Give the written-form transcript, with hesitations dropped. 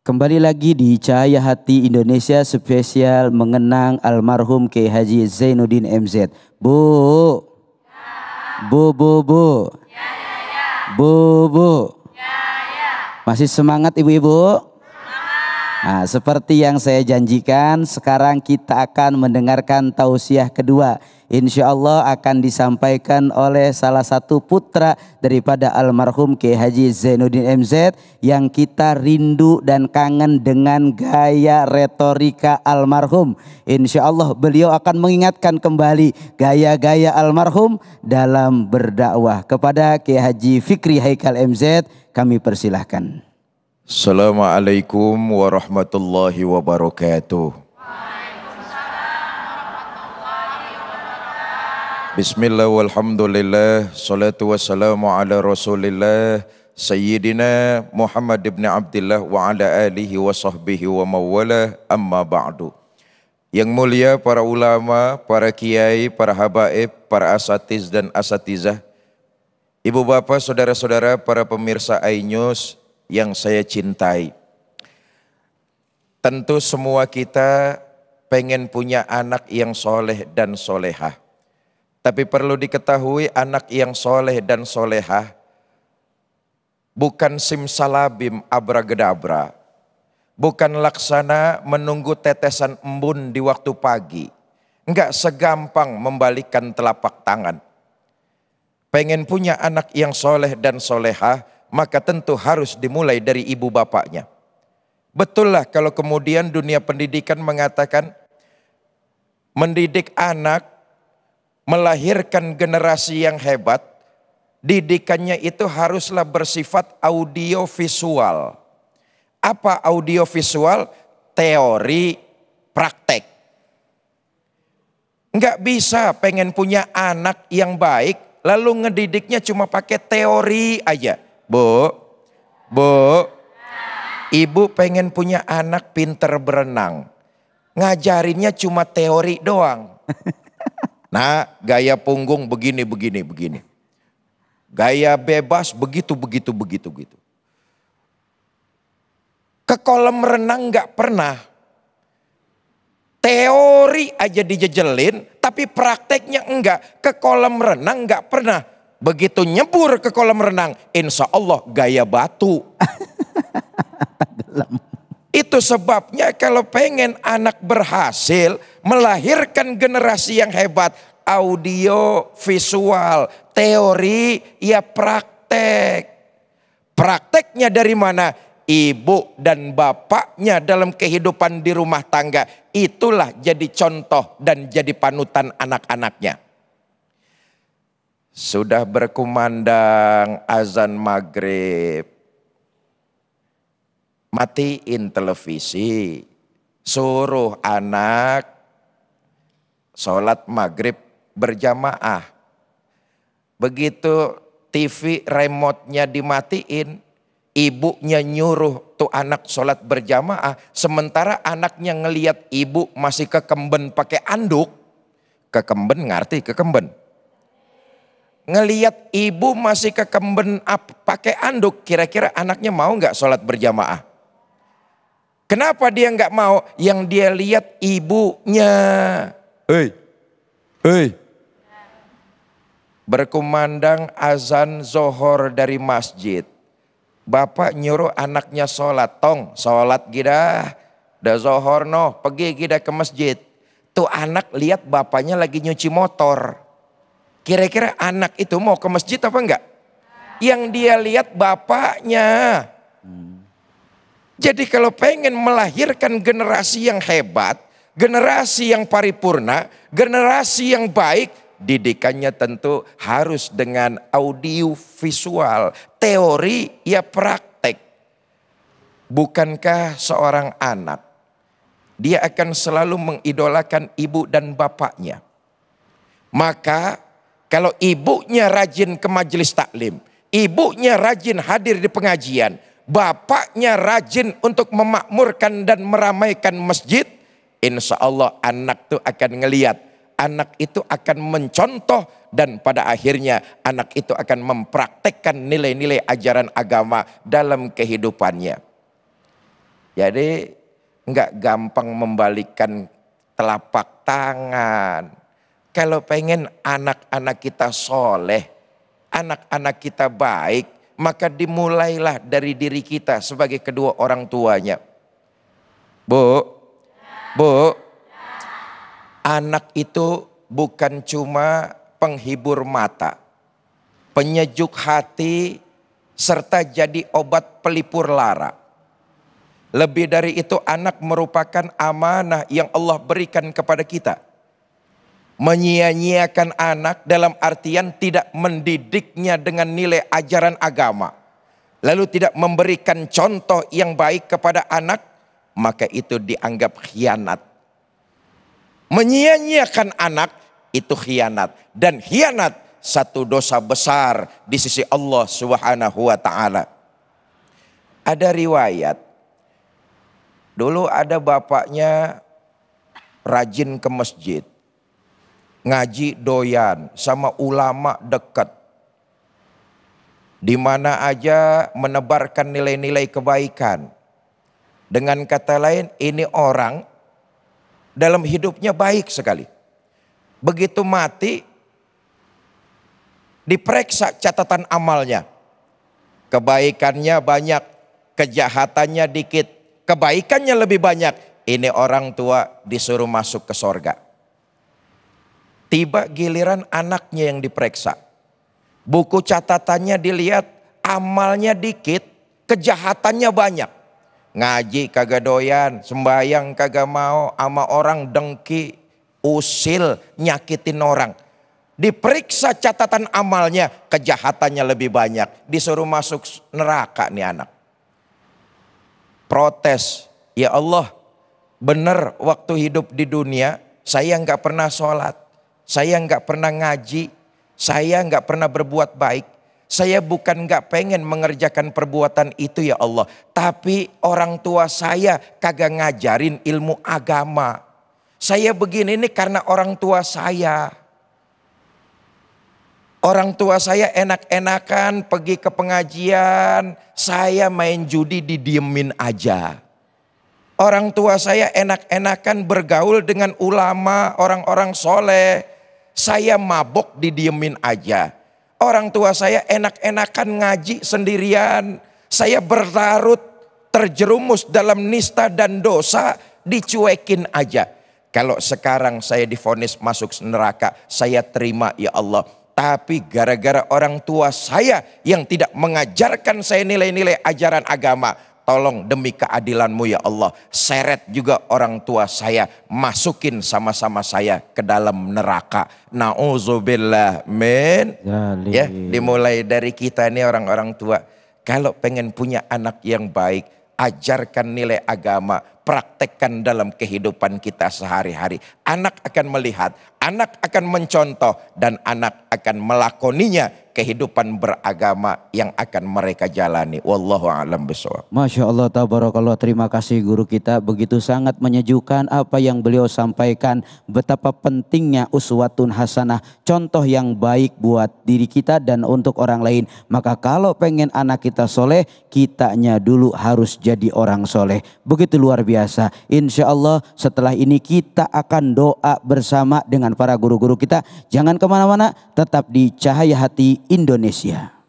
Kembali lagi di Cahaya Hati Indonesia spesial mengenang almarhum Kiai Haji Zainuddin MZ. Bu. Bu, bu, bu. Bu, bu. Masih semangat ibu-ibu? Nah, seperti yang saya janjikan, sekarang kita akan mendengarkan tausiah kedua. Insya Allah akan disampaikan oleh salah satu putra daripada almarhum Kiai Haji Zainuddin MZ yang kita rindu dan kangen dengan gaya retorika almarhum. Insya Allah beliau akan mengingatkan kembali gaya-gaya almarhum dalam berdakwah. Kepada Kiai Haji Fikri Haikal MZ kami persilahkan. Assalamualaikum warahmatullahi wabarakatuh. Bismillah walhamdulillah, salatu wassalamu ala rasulillah, Sayyidina Muhammad ibn Abdillah wa ala alihi wa sahbihi wa mawalah, amma ba'du. Yang mulia para ulama, para kiai, para habaib, para asatiz dan asatizah, ibu bapak, saudara-saudara, para pemirsa iNews yang saya cintai. Tentu semua kita pengen punya anak yang soleh dan solehah. Tapi perlu diketahui anak yang soleh dan solehah bukan simsalabim abragedabra. Bukan laksana menunggu tetesan embun di waktu pagi. Enggak segampang membalikkan telapak tangan. Pengen punya anak yang soleh dan solehah, maka tentu harus dimulai dari ibu bapaknya. Betul lah kalau kemudian dunia pendidikan mengatakan mendidik anak, melahirkan generasi yang hebat, didikannya itu haruslah bersifat audiovisual. Apa audiovisual? Teori, praktek. Enggak bisa pengen punya anak yang baik, lalu ngedidiknya cuma pakai teori aja. Bu, ibu pengen punya anak pinter berenang. Ngajarinnya cuma teori doang. Nah, gaya punggung begini. Gaya bebas begitu. Ke kolam renang gak pernah. Teori aja dijejelin, tapi prakteknya enggak. Ke kolam renang gak pernah. Begitu nyebur ke kolam renang, insya Allah gaya batu. Itu sebabnya kalau pengen anak berhasil, melahirkan generasi yang hebat, audio, visual, teori, ya praktek. Prakteknya dari mana? Ibu dan bapaknya dalam kehidupan di rumah tangga. Itulah jadi contoh dan jadi panutan anak-anaknya. Sudah berkumandang azan maghrib, matiin televisi, suruh anak sholat maghrib berjamaah. Begitu TV remote-nya dimatiin, ibunya nyuruh tuh anak sholat berjamaah, sementara anaknya ngelihat ibu masih kekemben pakai anduk. Kekemben, ngerti kekemben? Ngelihat ibu masih kekemben pakai anduk, kira-kira anaknya mau nggak sholat berjamaah? Kenapa dia nggak mau? Yang dia lihat ibunya. Hei. Berkumandang azan zohor dari masjid. Bapak nyuruh anaknya sholat. Tong, sholat gida. Dah zohor noh, pergi gida ke masjid. Tuh anak lihat bapaknya lagi nyuci motor. Kira-kira anak itu mau ke masjid apa enggak? Yang dia lihat bapaknya. Jadi kalau pengen melahirkan generasi yang hebat, generasi yang paripurna, generasi yang baik, didikannya tentu harus dengan audio visual, teori ya praktek. Bukankah seorang anak, dia akan selalu mengidolakan ibu dan bapaknya. Maka kalau ibunya rajin ke majelis taklim, ibunya rajin hadir di pengajian, bapaknya rajin untuk memakmurkan dan meramaikan masjid, insya Allah anak itu akan ngelihat, anak itu akan mencontoh, dan pada akhirnya anak itu akan mempraktekkan nilai-nilai ajaran agama dalam kehidupannya. Jadi enggak gampang membalikkan telapak tangan. Kalau pengen anak-anak kita soleh, anak-anak kita baik, maka dimulailah dari diri kita sebagai kedua orang tuanya. Bu, anak itu bukan cuma penghibur mata, penyejuk hati, serta jadi obat pelipur lara. Lebih dari itu, anak merupakan amanah yang Allah berikan kepada kita. Menyia-nyiakan anak dalam artian tidak mendidiknya dengan nilai ajaran agama, lalu tidak memberikan contoh yang baik kepada anak, maka itu dianggap khianat. Menyia-nyiakan anak itu khianat, dan khianat satu dosa besar di sisi Allah Subhanahu wa taala. Ada riwayat, dulu ada bapaknya rajin ke masjid, ngaji doyan, sama ulama dekat. Di mana aja menebarkan nilai-nilai kebaikan. Dengan kata lain, ini orang dalam hidupnya baik sekali. Begitu mati, diperiksa catatan amalnya. Kebaikannya banyak, kejahatannya dikit. Kebaikannya lebih banyak. Ini orang tua disuruh masuk ke sorga. Tiba giliran anaknya yang diperiksa. Buku catatannya dilihat, amalnya dikit, kejahatannya banyak. Ngaji kagak doyan, sembayang kagak mau, sama orang dengki, usil, nyakitin orang. Diperiksa catatan amalnya, kejahatannya lebih banyak. Disuruh masuk neraka nih anak. Protes, ya Allah, benar waktu hidup di dunia saya nggak pernah sholat, saya nggak pernah ngaji, saya nggak pernah berbuat baik. Saya bukan nggak pengen mengerjakan perbuatan itu ya Allah, tapi orang tua saya kagak ngajarin ilmu agama. Saya begini ini karena orang tua saya. Orang tua saya enak-enakan pergi ke pengajian, saya main judi didiemin aja. Orang tua saya enak-enakan bergaul dengan ulama, orang-orang soleh, saya mabok didiemin aja. Orang tua saya enak-enakan ngaji sendirian, saya berlarut terjerumus dalam nista dan dosa, dicuekin aja. Kalau sekarang saya divonis masuk neraka, saya terima ya Allah. Tapi gara-gara orang tua saya yang tidak mengajarkan saya nilai-nilai ajaran agama, tolong demi keadilanmu ya Allah, seret juga orang tua saya, masukin sama-sama saya ke dalam neraka. Na'udzubillah min. Ya, dimulai dari kita ini orang-orang tua. Kalau pengen punya anak yang baik, ajarkan nilai agama, praktekkan dalam kehidupan kita sehari-hari. Anak akan melihat, anak akan mencontoh, dan anak akan melakoninya kehidupan beragama yang akan mereka jalani. Wallahu a'lam bishawab. Masya Allah, tabarakallah, terima kasih guru kita. Begitu sangat menyejukkan apa yang beliau sampaikan. Betapa pentingnya uswatun hasanah, contoh yang baik buat diri kita dan untuk orang lain. Maka kalau pengen anak kita soleh, kitanya dulu harus jadi orang soleh. Begitu luar biasa. Insya Allah setelah ini kita akan doa bersama dengan para guru-guru kita. Jangan kemana-mana, tetap di Cahaya Hati Indonesia.